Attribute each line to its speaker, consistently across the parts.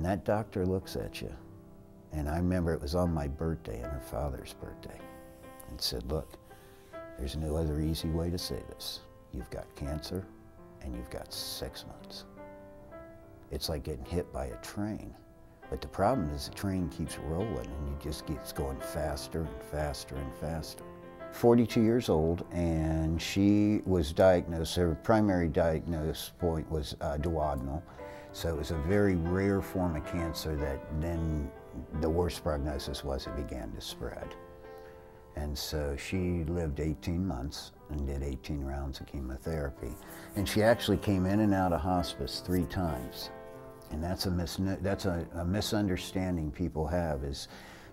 Speaker 1: that doctor looks at you, and I remember it was on my birthday and her father's birthday, and said, look, there's no other easy way to say this. You've got cancer and you've got 6 months. It's like getting hit by a train. But the problem is the train keeps rolling and you just keeps going faster and faster and faster. 42 years old, and she was diagnosed, her primary diagnosis point was duodenal. So it was a very rare form of cancer that then the worst prognosis was it began to spread. And so she lived 18 months and did 18 rounds of chemotherapy. And she actually came in and out of hospice 3 times. And that's a misunderstanding people have, is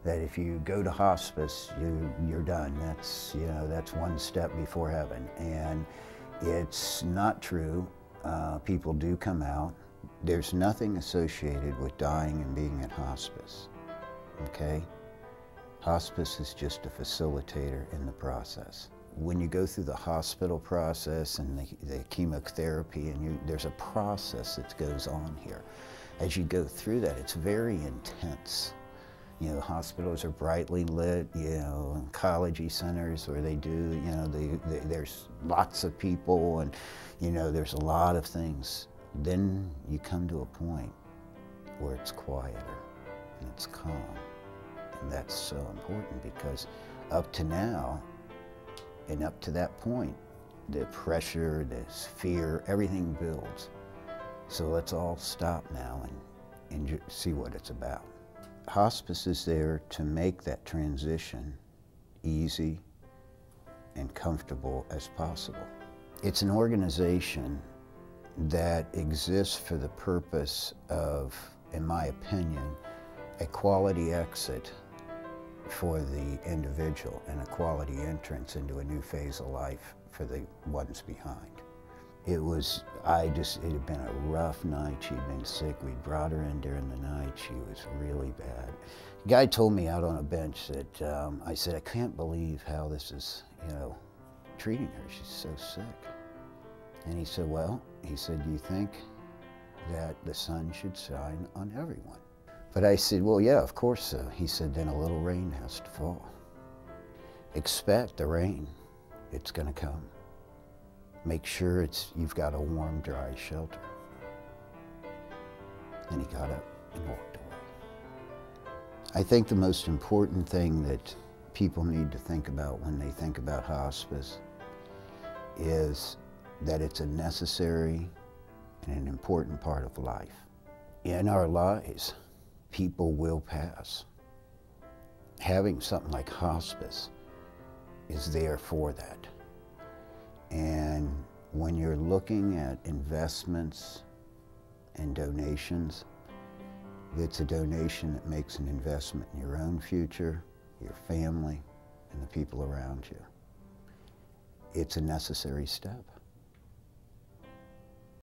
Speaker 1: that if you go to hospice, you're done. That's, you know, that's one step before heaven. And it's not true. People do come out. There's nothing associated with dying and being at hospice, okay? Hospice is just a facilitator in the process. When you go through the hospital process and the chemotherapy, and there's a process that goes on here. As you go through that, it's very intense. You know, hospitals are brightly lit, you know, oncology centers where they do, you know, there's lots of people, and, you know, there's a lot of things. Then you come to a point where it's quieter and it's calm. And that's so important, because up to now, and up to that point, the pressure, the fear, everything builds. So let's all stop now and see what it's about. Hospice is there to make that transition easy and comfortable as possible. It's an organization that exists for the purpose of, in my opinion, a quality exit for the individual and a quality entrance into a new phase of life for the ones behind. It had been a rough night. She'd been sick. We brought her in during the night. She was really bad. The guy told me out on a bench that, I said, I can't believe how this is, you know, treating her. She's so sick. And he said, well, he said, do you think that the sun should shine on everyone? But I said, well, yeah, of course so. He said, then a little rain has to fall. Expect the rain. It's going to come. Make sure you've got a warm, dry shelter. And he got up and walked away. I think the most important thing that people need to think about when they think about hospice is that it's a necessary and an important part of life. In our lives, people will pass. Having something like hospice is there for that. And when you're looking at investments and donations, it's a donation that makes an investment in your own future, your family, and the people around you. It's a necessary step.